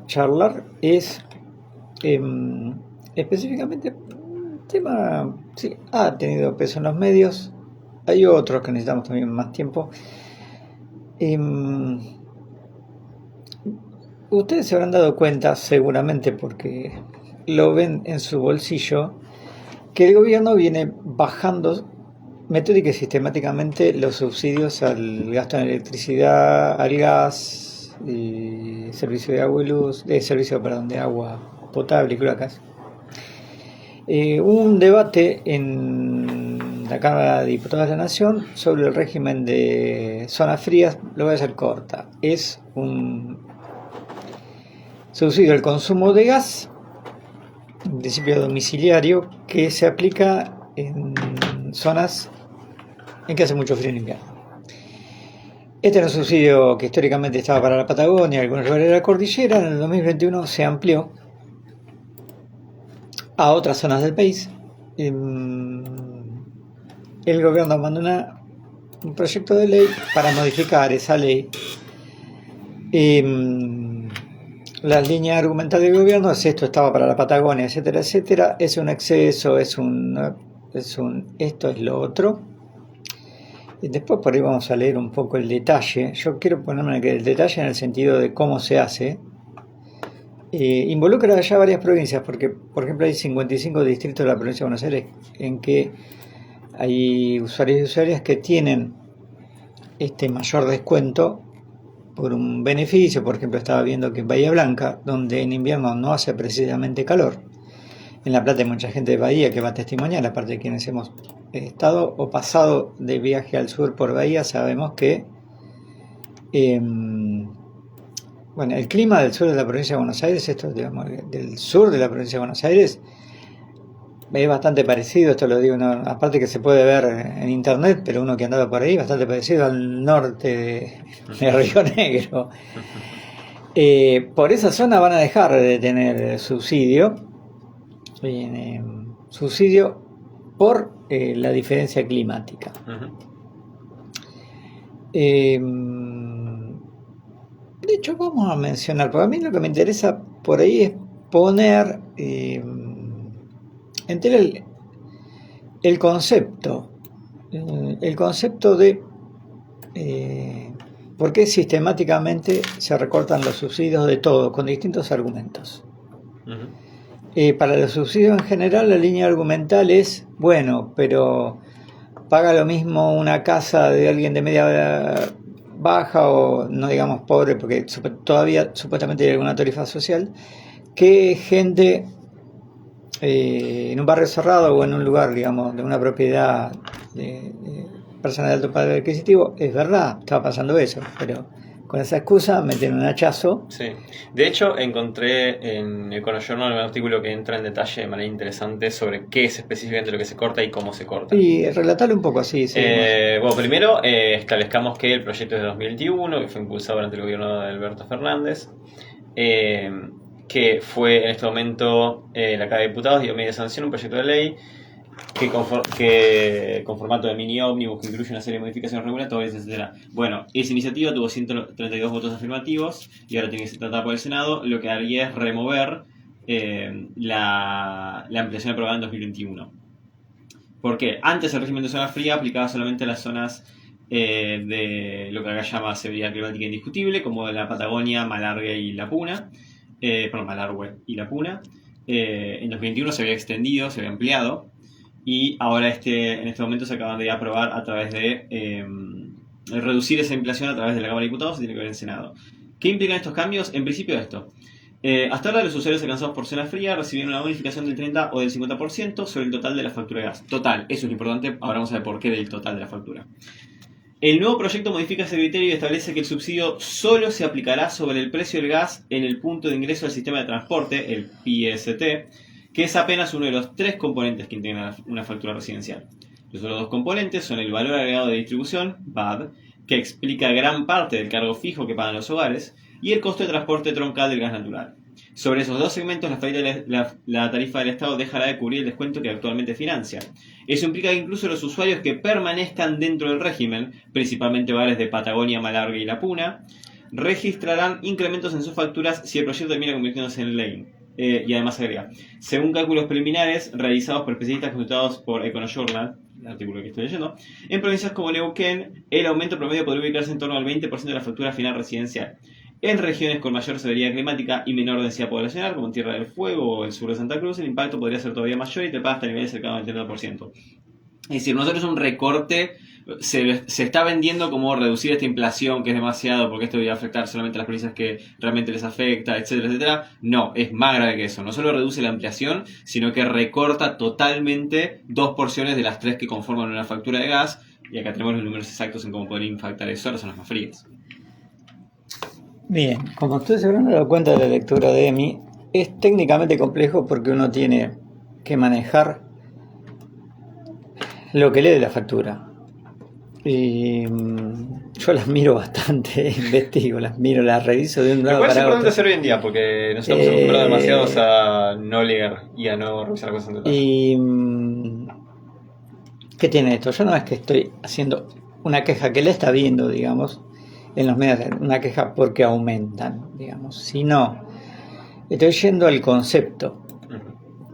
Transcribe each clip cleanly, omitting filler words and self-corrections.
charlar es específicamente un tema, sí, ha tenido peso en los medios, hay otros que necesitamos también más tiempo. Em, Ustedes se habrán dado cuenta, seguramente porque lo ven en su bolsillo, que el gobierno viene bajando metódica y sistemáticamente los subsidios al gasto en electricidad, al gas, y servicio de agua y luz, servicio, perdón, de agua potable y cloacas. Hubo un debate en la Cámara de Diputados de la Nación sobre el régimen de zonas frías. Lo voy a hacer corta. Es un subsidio al consumo de gas, en principio domiciliario, que se aplica en zonas en que hace mucho frío en invierno. Este era un subsidio que históricamente estaba para la Patagonia y algunos lugares de la cordillera. En el 2021 se amplió a otras zonas del país. El gobierno mandó un proyecto de ley para modificar esa ley. Las líneas argumentales del gobierno es: esto estaba para la Patagonia, etcétera, etcétera, es un exceso, esto es lo otro. Y después por ahí vamos a leer un poco el detalle. Yo quiero ponerme el detalle en el sentido de cómo se hace. Involucra ya varias provincias, porque por ejemplo hay 55 distritos de la provincia de Buenos Aires en que hay usuarios y usuarias que tienen este mayor descuento por un beneficio. Por ejemplo, estaba viendo que en Bahía Blanca, donde en invierno no hace precisamente calor, en La Plata hay mucha gente de Bahía que va a testimoniar, aparte de quienes hemos estado o pasado de viaje al sur por Bahía, sabemos que bueno, el clima del sur de la provincia de Buenos Aires, esto digamos, del sur de la provincia de Buenos Aires, es bastante parecido, esto lo digo, aparte que se puede ver en internet, pero uno que ha andado por ahí, bastante parecido al norte de Río Negro. Por esa zona van a dejar de tener subsidio por la diferencia climática. De hecho, vamos a mencionar, porque a mí lo que me interesa por ahí es poner en tela el concepto de por qué sistemáticamente se recortan los subsidios de todo, con distintos argumentos. Para los subsidios en general, la línea argumental es: bueno, pero paga lo mismo una casa de alguien de media baja, o no digamos pobre, porque todavía supuestamente hay alguna tarifa social, que gente en un barrio cerrado o en un lugar, digamos, de una propiedad de personas de alto poder adquisitivo. Es verdad, estaba pasando eso, pero con esa excusa meten un hachazo. Sí, de hecho encontré en Econojournal un artículo que entra en detalle de manera interesante sobre qué es específicamente lo que se corta y cómo se corta. Y relatalo un poco así. Bueno, primero establezcamos que el proyecto es de 2021, que fue impulsado durante el gobierno de Alberto Fernández, que fue en este momento la Cámara de Diputados dio media sanción un proyecto de ley que con formato de mini ómnibus, que incluye una serie de modificaciones regulatorias, etc. Bueno, esa iniciativa tuvo 132 votos afirmativos y ahora tiene que ser tratada por el Senado. Lo que haría es remover la ampliación aprobada en 2021. ¿Por qué? Antes el régimen de zona fría aplicaba solamente a las zonas de lo que acá llama severidad climática indiscutible, como la Patagonia, Malargüe y La Puna. Malargüe y La Puna. En 2021 se había extendido, se había ampliado. Y ahora en este momento se acaban de aprobar a través de reducir esa inflación a través de la Cámara de Diputados y tiene que ver en el Senado. ¿Qué implican estos cambios? En principio esto. Hasta ahora los usuarios alcanzados por zona fría recibieron una bonificación del 30 o del 50% sobre el total de la factura de gas. Total, eso es lo importante. Ahora vamos a ver por qué del total de la factura. El nuevo proyecto modifica ese criterio y establece que el subsidio solo se aplicará sobre el precio del gas en el punto de ingreso del sistema de transporte, el PST, que es apenas uno de los 3 componentes que integran una factura residencial. Los otros 2 componentes son el valor agregado de distribución, VAD, que explica gran parte del cargo fijo que pagan los hogares, y el costo de transporte troncal del gas natural. Sobre esos 2 segmentos, la tarifa del Estado dejará de cubrir el descuento que actualmente financia. Eso implica que incluso los usuarios que permanezcan dentro del régimen, principalmente hogares de Patagonia, Malargüe y La Puna, registrarán incrementos en sus facturas si el proyecto termina convirtiéndose en ley. Y además agrega, según cálculos preliminares realizados por especialistas consultados por EconoJournal, el artículo que estoy leyendo, en provincias como Neuquén, el aumento promedio podría ubicarse en torno al 20% de la factura final residencial. En regiones con mayor severidad climática y menor densidad poblacional, como en Tierra del Fuego o el sur de Santa Cruz, el impacto podría ser todavía mayor y trepar hasta niveles cercanos al 30%. Es decir, nosotros un recorte se está vendiendo como reducir esta inflación, que es demasiado, porque esto va a afectar solamente a las provincias que realmente les afecta, etcétera, etcétera. No, es más grave que eso. No solo reduce la ampliación, sino que recorta totalmente 2 porciones de las 3 que conforman una factura de gas. Y acá tenemos los números exactos en cómo podría impactar eso a las zonas más frías. Bien, como ustedes se habrán dado cuenta de la lectura de EMI, es técnicamente complejo porque uno tiene que manejar lo que lee de la factura. Y yo las miro bastante, investigo, las miro, las reviso de un lado para otro. ¿Cuál es importante hacer hoy en día? Porque nos estamos acostumbrados demasiados a no leer y a no revisar cosas en detalle. Y ¿qué tiene esto? Yo no es que estoy haciendo una queja que la está viendo, digamos, en los medios, una queja porque aumentan, digamos, sino estoy yendo al concepto,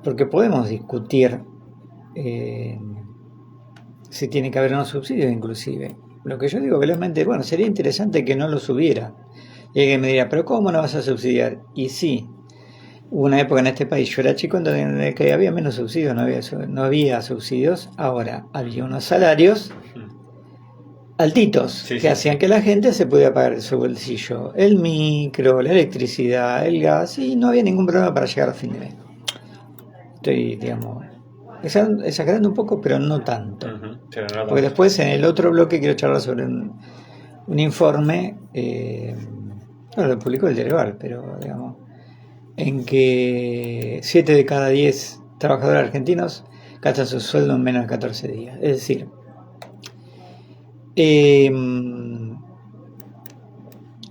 porque podemos discutir si tiene que haber unos subsidios inclusive. Lo que yo digo velozmente, bueno, sería interesante que no los hubiera. Y alguien me dirá, pero ¿cómo no vas a subsidiar? Y sí, hubo una época en este país, yo era chico, en el que había menos subsidios, no había subsidios. Ahora había unos salarios altitos que hacían que la gente se pudiera pagar de su bolsillo el micro, la electricidad, el gas, y no había ningún problema para llegar a fin de mes. Estoy, digamos, exagerando un poco, pero no tanto. Porque después en el otro bloque quiero charlar sobre un informe, lo publicó el Diario, pero digamos, en que 7 de cada 10 trabajadores argentinos gastan su sueldo en menos de 14 días. Es decir,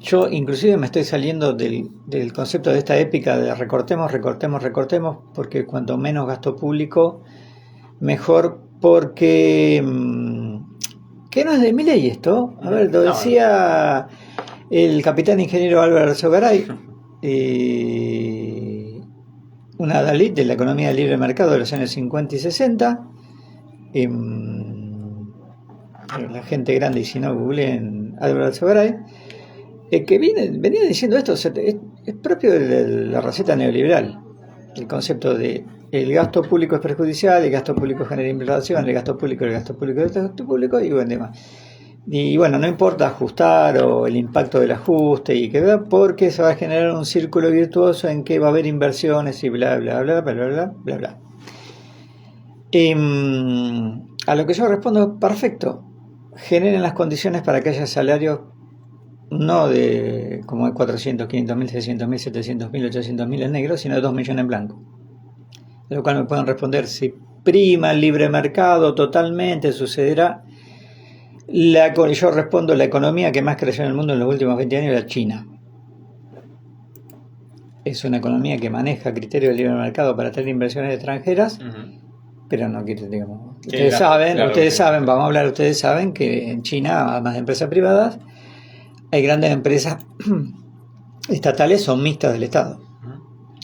yo inclusive me estoy saliendo del concepto de esta épica de recortemos, porque cuanto menos gasto público, mejor, porque que no es de Milei esto. A ver, lo decía el capitán ingeniero Álvaro Alzogaray, una adalid de la economía del libre mercado de los años 50 y 60. La gente grande, y si no, googleen Álvaro Alzogaray, que venía diciendo esto, es propio de la receta neoliberal, el concepto de el gasto público es perjudicial, el gasto público genera inflación, el gasto público, y bueno, demás. Y bueno, no importa ajustar o el impacto del ajuste, y que porque se va a generar un círculo virtuoso en que va a haber inversiones y bla, bla, bla, bla, bla, bla, bla. A lo que yo respondo, perfecto, generen las condiciones para que haya salarios no de como de 400, 500 mil, 600 mil, 700 mil, 800 mil en negro, sino de 2 millones en blanco. A lo cual me pueden responder, si prima el libre mercado totalmente, sucederá. Yo respondo, la economía que más creció en el mundo en los últimos 20 años era China. Es una economía que maneja criterios de libre mercado para tener inversiones extranjeras, pero no quiere, digamos. Ustedes saben, vamos a hablar, ustedes saben que en China, además de empresas privadas, hay grandes empresas estatales o mixtas del Estado.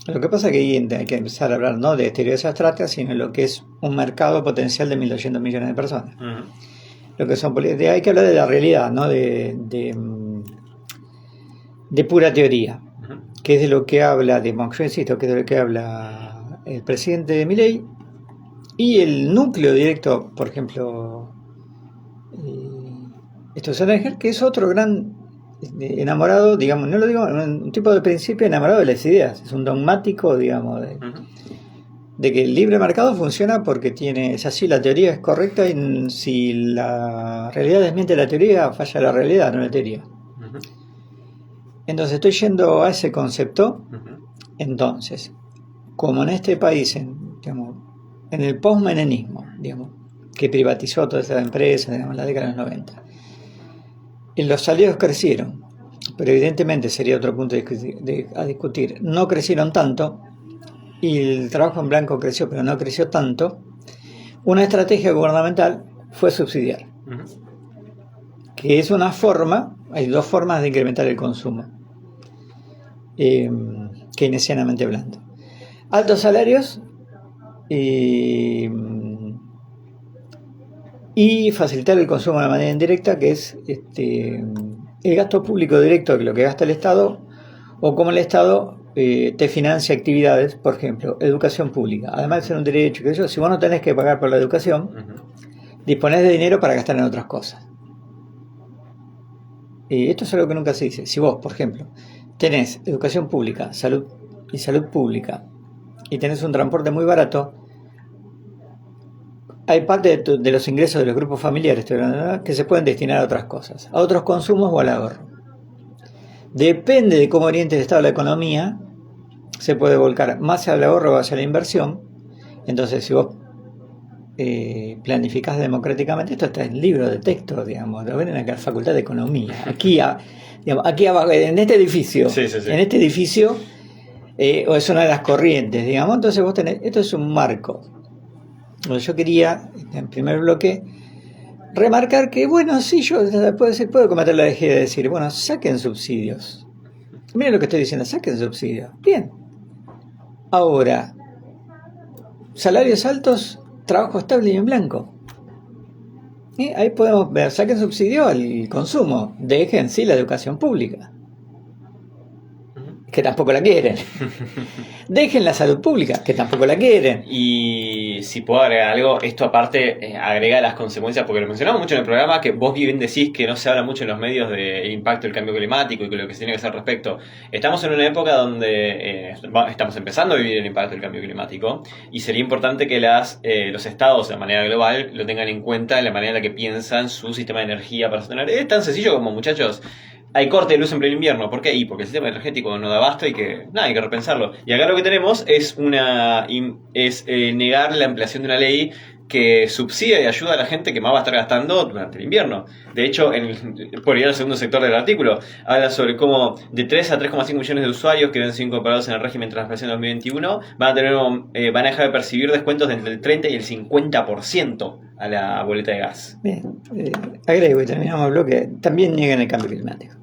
Lo que pasa es que ahí hay que empezar a hablar no de teorías abstractas, sino de lo que es un mercado potencial de 1.200 millones de personas. Lo que son hay que hablar de la realidad, no de pura teoría, que es de lo que habla, yo insisto, que es de lo que habla el presidente de Milei y el núcleo directo, por ejemplo, Stössel, que es otro gran enamorado, digamos, no lo digo, un tipo de principio enamorado de las ideas, es un dogmático, digamos, de que el libre mercado funciona porque es así, la teoría es correcta, y si la realidad desmiente la teoría, falla la realidad, no la teoría. Entonces estoy yendo a ese concepto. Entonces, como en este país, en el postmenemismo, digamos, que privatizó todas estas empresas, digamos, en la década de los 90, los salarios crecieron, pero evidentemente sería otro punto a discutir. No crecieron tanto, y el trabajo en blanco creció, pero no creció tanto. Una estrategia gubernamental fue subsidiar, que es una forma Hay dos formas de incrementar el consumo, keynesianamente hablando. Altos salarios y facilitar el consumo de manera indirecta, que es el gasto público directo, que es lo que gasta el Estado, o como el Estado te financia actividades, por ejemplo, educación pública. Además de ser un derecho, que eso, si vos no tenés que pagar por la educación, disponés de dinero para gastar en otras cosas. Esto es algo que nunca se dice. Si vos, por ejemplo, tenés educación pública, salud pública, y tenés un transporte muy barato, hay parte de los ingresos de los grupos familiares que se pueden destinar a otras cosas, a otros consumos o al ahorro. Depende de cómo oriente el Estado la economía, se puede volcar más al ahorro o hacia la inversión. Entonces, si vos planificás democráticamente, esto está en libro de texto, digamos, lo ven en la Facultad de Economía, aquí abajo, en este edificio, en este edificio, o es una de las corrientes, digamos. Entonces vos tenés, esto es un marco. Yo quería, en primer bloque, remarcar que, bueno, sí, yo puedo cometer la herejía de decir, bueno, saquen subsidios. Miren lo que estoy diciendo, saquen subsidios. Bien. Ahora, salarios altos, trabajo estable y en blanco. Ahí podemos ver, saquen subsidio al consumo, dejen sí la educación pública, que tampoco la quieren. Dejen la salud pública, que tampoco la quieren. Y si puedo agregar algo, esto aparte agrega las consecuencias, porque lo mencionamos mucho en el programa, que vos bien decís que no se habla mucho en los medios del impacto del cambio climático y lo que se tiene que hacer al respecto. Estamos en una época donde estamos empezando a vivir el impacto del cambio climático, y sería importante que los estados de manera global lo tengan en cuenta en la manera en la que piensan su sistema de energía para sostener. Es tan sencillo como, muchachos, hay corte de luz en pleno invierno. ¿Por qué? Porque el sistema energético no da abasto y hay que repensarlo. Y acá lo que tenemos es negar la ampliación de una ley que subsidia y ayuda a la gente que más va a estar gastando durante el invierno. De hecho, por ir al segundo sector del artículo, habla sobre cómo de 3 a 3,5 millones de usuarios que deben ser incorporados en el régimen de transmisión 2021 van a dejar de percibir descuentos de entre el 30 y el 50% a la boleta de gas. Bien, agrego y terminamos el bloque. También niegan el cambio climático.